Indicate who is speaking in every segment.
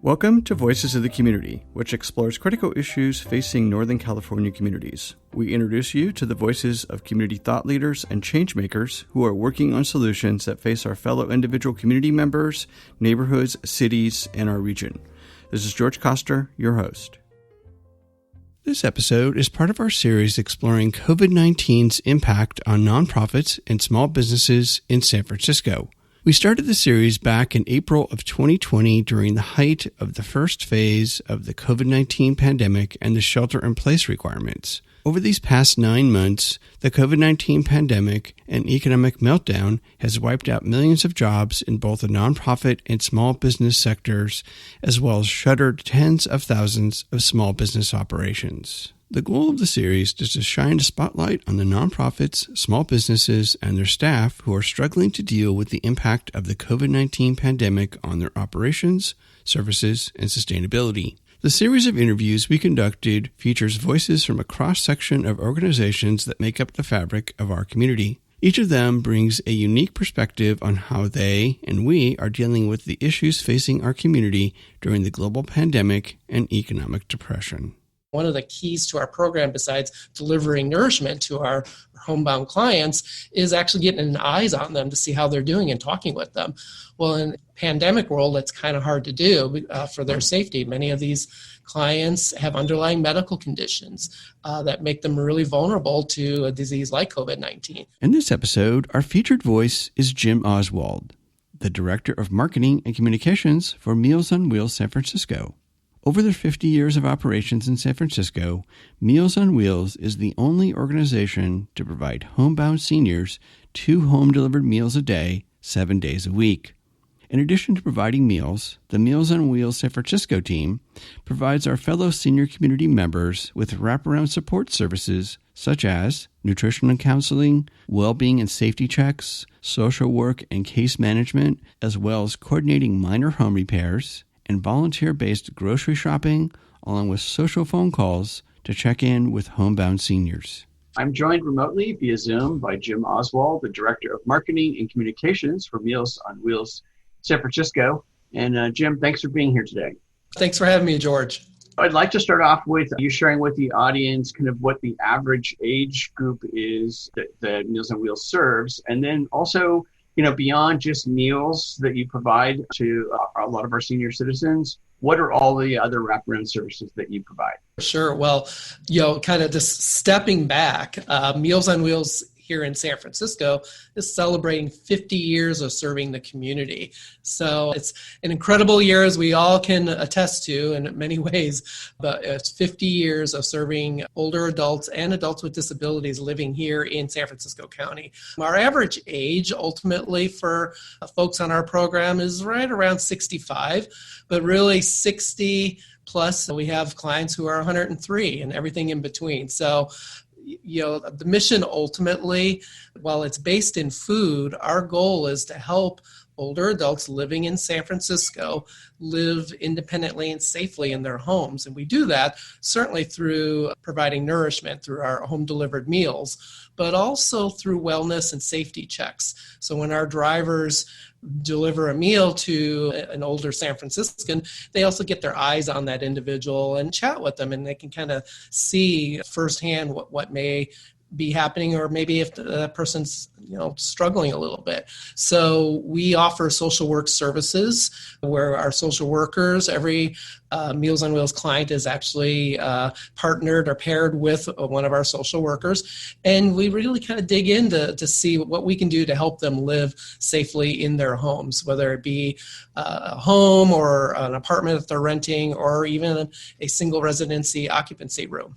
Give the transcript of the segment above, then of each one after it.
Speaker 1: Welcome to Voices of the Community, which explores critical issues facing Northern California communities. We introduce you to the voices of community thought leaders and change makers who are working on solutions that face our fellow individual community members, neighborhoods, cities, and our region. This is George Koster, your host. This episode is part of our series exploring COVID-19's impact on nonprofits and small businesses in San Francisco. We started the series back in April of 2020 during the height of the first phase of the COVID-19 pandemic and the shelter-in-place requirements. Over these past 9 months, the COVID-19 pandemic and economic meltdown has wiped out millions of jobs in both the nonprofit and small business sectors, as well as shuttered tens of thousands of small business operations. The goal of the series is to shine a spotlight on the nonprofits, small businesses, and their staff who are struggling to deal with the impact of the COVID-19 pandemic on their operations, services, and sustainability. The series of interviews we conducted features voices from a cross-section of organizations that make up the fabric of our community. Each of them brings a unique perspective on how they and we are dealing with the issues facing our community during the global pandemic and economic depression.
Speaker 2: One of the keys to our program, besides delivering nourishment to our homebound clients, is actually getting eyes on them to see how they're doing and talking with them. Well, in the pandemic world, that's kind of hard to do for their safety. Many of these clients have underlying medical conditions that make them really vulnerable to a disease like COVID-19.
Speaker 1: In this episode, our featured voice is Jim Oswald, the Director of Marketing and Communications for Meals on Wheels San Francisco. Over their 50 years of operations in San Francisco, Meals on Wheels is the only organization to provide homebound seniors 2 home-delivered meals a day, 7 days a week. In addition to providing meals, the Meals on Wheels San Francisco team provides our fellow senior community members with wraparound support services such as nutrition and counseling, well-being and safety checks, social work and case management, as well as coordinating minor home repairs, and volunteer-based grocery shopping, along with social phone calls to check in with homebound seniors.
Speaker 3: I'm joined remotely via Zoom by Jim Oswald, the Director of Marketing and Communications for Meals on Wheels San Francisco. And Jim, thanks for being here today.
Speaker 2: Thanks for having me, George.
Speaker 3: I'd like to start off with you sharing with the audience kind of what the average age group is that Meals on Wheels serves, and then also beyond just meals that you provide to a lot of our senior citizens, what are all the other wraparound services that you provide?
Speaker 2: Sure. Well, kind of just stepping back, Meals on Wheels here in San Francisco is celebrating 50 years of serving the community. So it's an incredible year, as we all can attest to in many ways, but it's 50 years of serving older adults and adults with disabilities living here in San Francisco County. Our average age ultimately for folks on our program is right around 65, but really 60 plus. We have clients who are 103 and everything in between. So the mission ultimately, while it's based in food, our goal is to help older adults living in San Francisco live independently and safely in their homes. And we do that certainly through providing nourishment through our home-delivered meals, but also through wellness and safety checks. So when our drivers deliver a meal to an older San Franciscan, they also get their eyes on that individual and chat with them, and they can kind of see firsthand what may be happening, or maybe if the person's struggling a little bit. So we offer social work services where our social workers, every Meals on Wheels client is actually partnered or paired with one of our social workers, and we really kind of dig in to see what we can do to help them live safely in their homes, whether it be a home or an apartment that they're renting, or even a single residency occupancy room.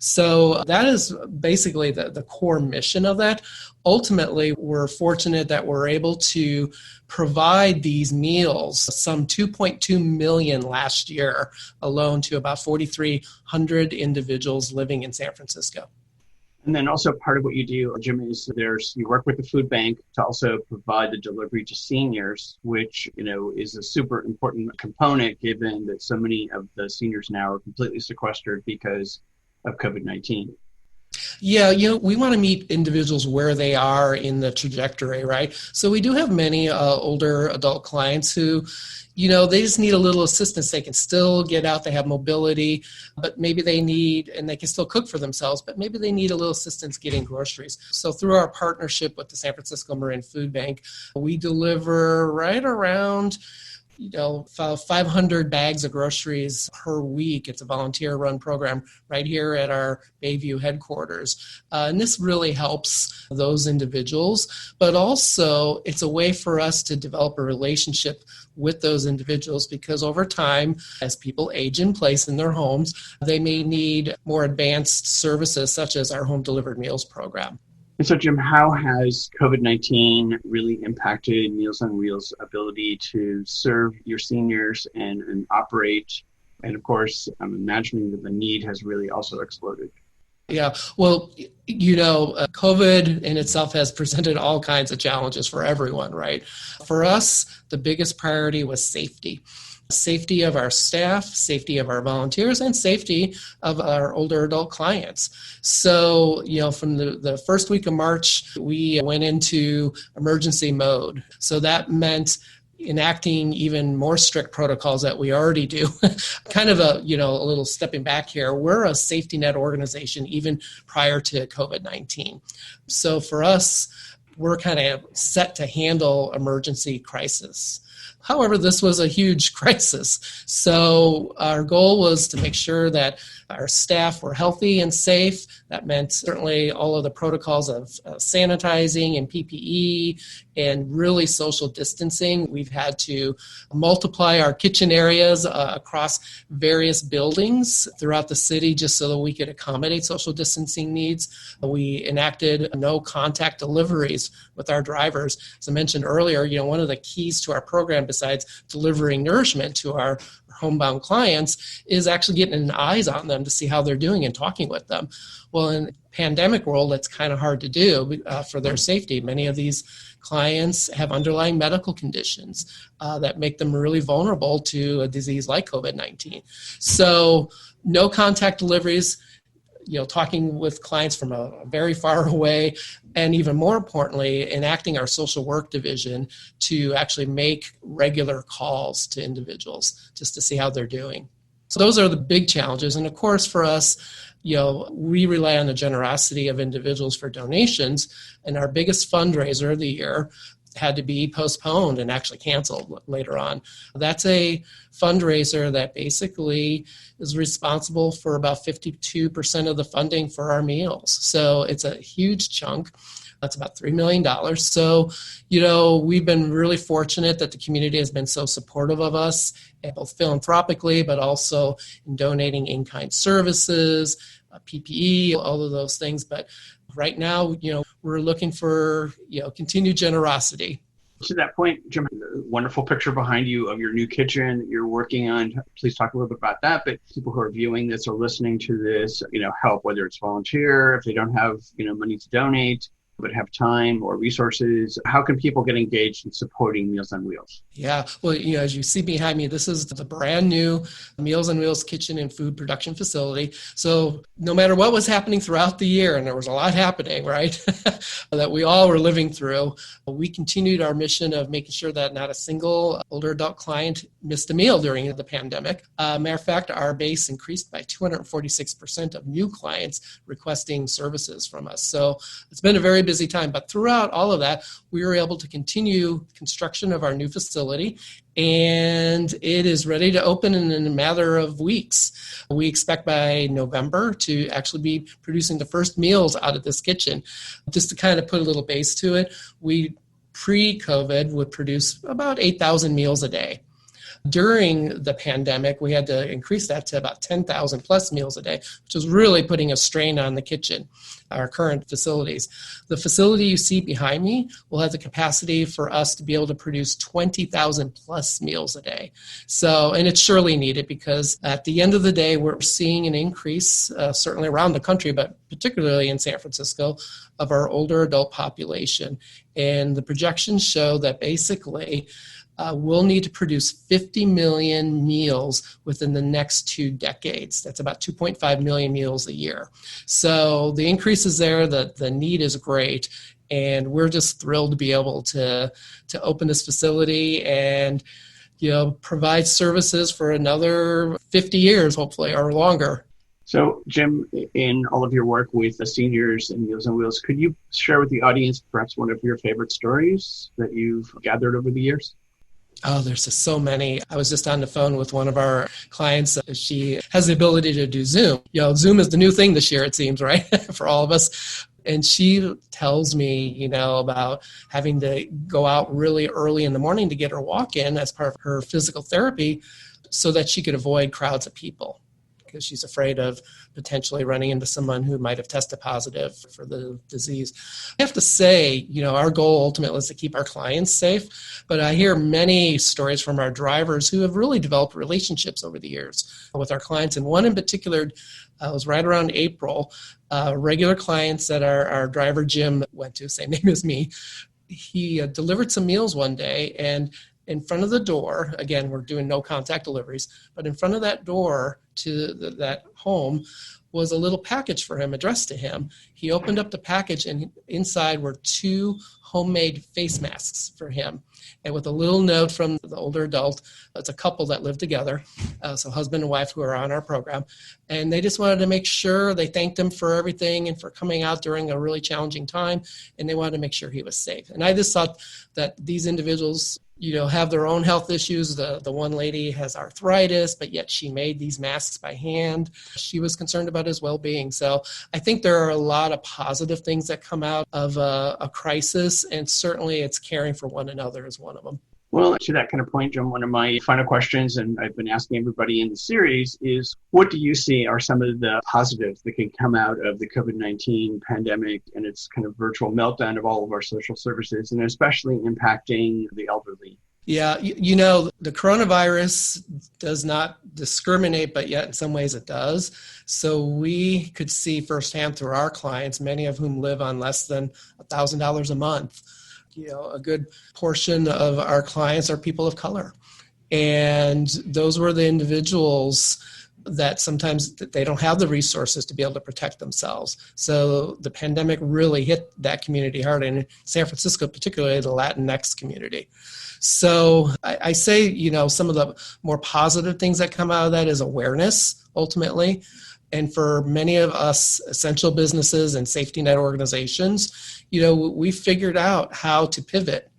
Speaker 2: So that is basically the core mission of that. Ultimately, we're fortunate that we're able to provide these meals, some 2.2 million last year alone, to about 4,300 individuals living in San Francisco.
Speaker 3: And then also part of what you do, Jim, is you work with the food bank to also provide the delivery to seniors, which, is a super important component given that so many of the seniors now are completely sequestered because of COVID-19.
Speaker 2: Yeah, we want to meet individuals where they are in the trajectory, right? So we do have many older adult clients who, they just need a little assistance. They can still get out, they have mobility, but maybe and they can still cook for themselves, but maybe they need a little assistance getting groceries. So through our partnership with the San Francisco Marin Food Bank, we deliver right around 500 bags of groceries per week. It's a volunteer-run program right here at our Bayview headquarters. And this really helps those individuals, but also it's a way for us to develop a relationship with those individuals because over time, as people age in place in their homes, they may need more advanced services such as our home delivered meals program.
Speaker 3: And so, Jim, how has COVID-19 really impacted Meals on Wheels' ability to serve your seniors and operate? And of course, I'm imagining that the need has really also exploded.
Speaker 2: Yeah, well, COVID in itself has presented all kinds of challenges for everyone, right? For us, the biggest priority was safety. Safety of our staff, safety of our volunteers, and safety of our older adult clients. So, from the first week of March, we went into emergency mode. So that meant enacting even more strict protocols that we already do. Kind of a little stepping back here. We're a safety net organization even prior to COVID-19. So for us, we're kind of set to handle emergency crisis. However, this was a huge crisis. So our goal was to make sure that our staff were healthy and safe. That meant certainly all of the protocols of sanitizing and PPE and really social distancing. We've had to multiply our kitchen areas across various buildings throughout the city just so that we could accommodate social distancing needs. We enacted no contact deliveries with our drivers. As I mentioned earlier, one of the keys to our program besides delivering nourishment to our homebound clients is actually getting eyes on them to see how they're doing and talking with them. Well, in the pandemic world, that's kind of hard to do for their safety. Many of these clients have underlying medical conditions that make them really vulnerable to a disease like COVID-19. So no contact deliveries, talking with clients from a very far away, and even more importantly, enacting our social work division to actually make regular calls to individuals just to see how they're doing. So those are the big challenges. And of course, for us, we rely on the generosity of individuals for donations, and our biggest fundraiser of the year had to be postponed and actually canceled later on. That's a fundraiser that basically is responsible for about 52% of the funding for our meals. So it's a huge chunk. That's about $3 million. So, we've been really fortunate that the community has been so supportive of us, both philanthropically, but also in donating in-kind services, PPE, all of those things. But right now, we're looking for, continued generosity.
Speaker 3: To that point, Jim, wonderful picture behind you of your new kitchen that you're working on. Please talk a little bit about that. But people who are viewing this or listening to this, help, whether it's volunteer, if they don't have, money to donate, but have time or resources, how can people get engaged in supporting Meals on Wheels? Yeah,
Speaker 2: well, as you see behind me, this is the brand new Meals on Wheels kitchen and food production facility. So no matter what was happening throughout the year, and there was a lot happening, right, that we all were living through, we continued our mission of making sure that not a single older adult client missed a meal during the pandemic. Matter of fact, our base increased by 246% of new clients requesting services from us. So it's been a very busy time, but throughout all of that, we were able to continue construction of our new facility, and it is ready to open in a matter of weeks. We expect by November to actually be producing the first meals out of this kitchen. Just to kind of put a little base to it, we pre-COVID would produce about 8,000 meals a day. During the pandemic, we had to increase that to about 10,000 plus meals a day, which was really putting a strain on the kitchen, our current facilities. The facility you see behind me will have the capacity for us to be able to produce 20,000 plus meals a day. So, and it's surely needed because at the end of the day, we're seeing an increase, certainly around the country, but particularly in San Francisco, of our older adult population. And the projections show that basically we'll need to produce 50 million meals within the next 2 decades. That's about 2.5 million meals a year. So the increase is there, the need is great, and we're just thrilled to be able to open this facility and provide services for another 50 years, hopefully, or longer.
Speaker 3: So, Jim, in all of your work with the seniors and Meals on Wheels, could you share with the audience perhaps one of your favorite stories that you've gathered over the years?
Speaker 2: Oh, there's just so many. I was just on the phone with one of our clients. She has the ability to do Zoom. Zoom is the new thing this year, it seems, right? For all of us. And she tells me, about having to go out really early in the morning to get her walk in as part of her physical therapy so that she could avoid crowds of people, because she's afraid of potentially running into someone who might have tested positive for the disease. I have to say, our goal ultimately is to keep our clients safe, but I hear many stories from our drivers who have really developed relationships over the years with our clients. And one in particular was right around April, regular clients that our driver Jim went to, same name as me. He delivered some meals one day, and in front of the door, again, we're doing no contact deliveries, but in front of that door to that home was a little package for him addressed to him. He opened up the package, and inside were 2 homemade face masks for him. And with a little note from the older adult, it's a couple that live together, so husband and wife who are on our program. And they just wanted to make sure, they thanked him for everything and for coming out during a really challenging time, and they wanted to make sure he was safe. And I just thought that these individuals, have their own health issues. The one lady has arthritis, but yet she made these masks by hand. She was concerned about his well-being. So I think there are a lot of positive things that come out of a crisis, and certainly it's caring for one another is one of them.
Speaker 3: Well, to that kind of point, Jim, one of my final questions, and I've been asking everybody in the series, is what do you see are some of the positives that can come out of the COVID-19 pandemic and its kind of virtual meltdown of all of our social services, and especially impacting the elderly?
Speaker 2: Yeah, the coronavirus does not discriminate, but yet in some ways it does. So we could see firsthand through our clients, many of whom live on less than $1,000 a month. A good portion of our clients are people of color. And those were the individuals that sometimes they don't have the resources to be able to protect themselves. So the pandemic really hit that community hard, and in San Francisco, particularly the Latinx community. So I say, some of the more positive things that come out of that is awareness, ultimately. And for many of us essential businesses and safety net organizations, we figured out how to pivot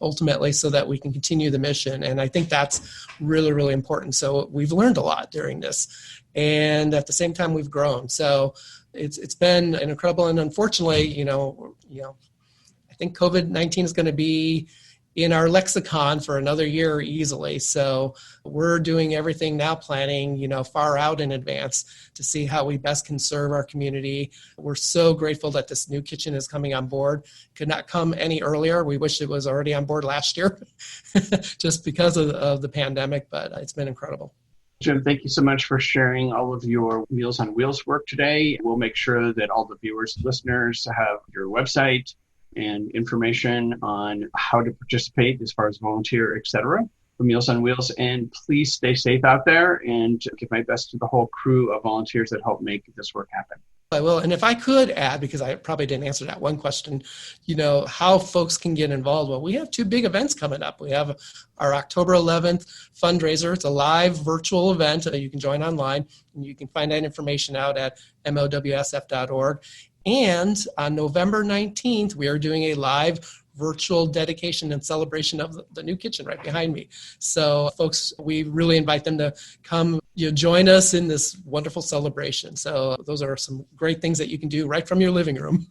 Speaker 2: ultimately so that we can continue the mission. And I think that's really, really important. So we've learned a lot during this. And at the same time, we've grown. So it's been an incredible, and unfortunately, I think COVID-19 is going to be in our lexicon for another year easily. So we're doing everything now, planning, far out in advance to see how we best can serve our community. We're so grateful that this new kitchen is coming on board. Could not come any earlier. We wish it was already on board last year just because of the pandemic, but it's been incredible.
Speaker 3: Jim, thank you so much for sharing all of your Meals on Wheels work today. We'll make sure that all the viewers and listeners have your website and information on how to participate as far as volunteer, etc. for Meals on Wheels. And please stay safe out there, and give my best to the whole crew of volunteers that help make this work happen.
Speaker 2: I will. And if I could add, because I probably didn't answer that one question, how folks can get involved. Well, we have 2 big events coming up. We have our October 11th fundraiser. It's a live virtual event. You can join online, and you can find that information out at mowsf.org. And on November 19th, we are doing a live virtual dedication and celebration of the new kitchen right behind me. So folks, we really invite them to come join us in this wonderful celebration. So those are some great things that you can do right from your living room.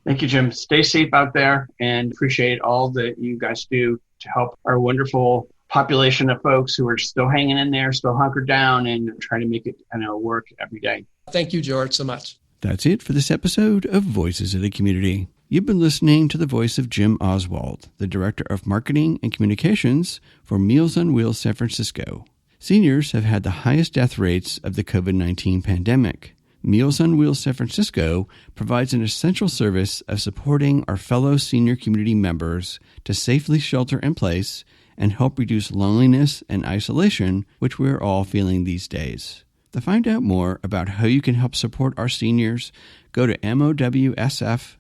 Speaker 3: Thank you, Jim. Stay safe out there, and appreciate all that you guys do to help our wonderful population of folks who are still hanging in there, still hunkered down, and trying to make it work every day.
Speaker 2: Thank you, George, so much.
Speaker 1: That's it for this episode of Voices of the Community. You've been listening to the voice of Jim Oswald, the Director of Marketing and Communications for Meals on Wheels San Francisco. Seniors have had the highest death rates of the COVID-19 pandemic. Meals on Wheels San Francisco provides an essential service of supporting our fellow senior community members to safely shelter in place and help reduce loneliness and isolation, which we're all feeling these days. To find out more about how you can help support our seniors, go to mowsf.org.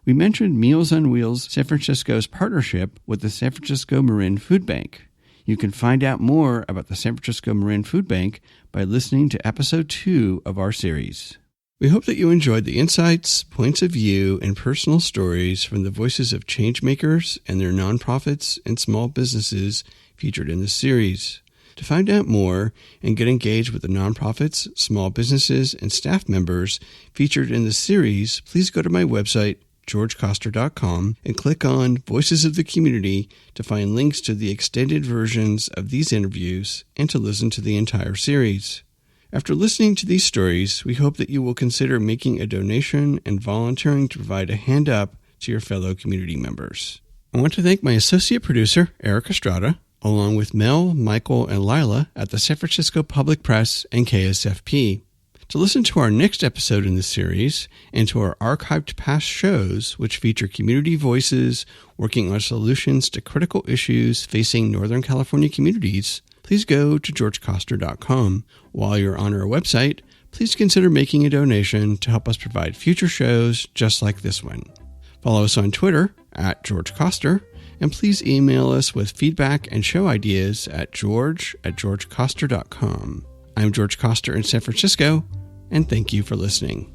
Speaker 1: We mentioned Meals on Wheels San Francisco's partnership with the San Francisco Marin Food Bank. You can find out more about the San Francisco Marin Food Bank by listening to Episode 2 of our series. We hope that you enjoyed the insights, points of view, and personal stories from the voices of changemakers and their nonprofits and small businesses featured in this series. To find out more and get engaged with the nonprofits, small businesses, and staff members featured in the series, please go to my website, georgecoster.com, and click on Voices of the Community to find links to the extended versions of these interviews and to listen to the entire series. After listening to these stories, we hope that you will consider making a donation and volunteering to provide a hand up to your fellow community members. I want to thank my associate producer, Eric Estrada, along with Mel, Michael, and Lila at the San Francisco Public Press and KSFP. To listen to our next episode in this series and to our archived past shows, which feature community voices working on solutions to critical issues facing Northern California communities, please go to georgecoster.com. While you're on our website, please consider making a donation to help us provide future shows just like this one. Follow us on Twitter at George Coster, and please email us with feedback and show ideas at george@georgecoster.com. I'm George Coster in San Francisco, and thank you for listening.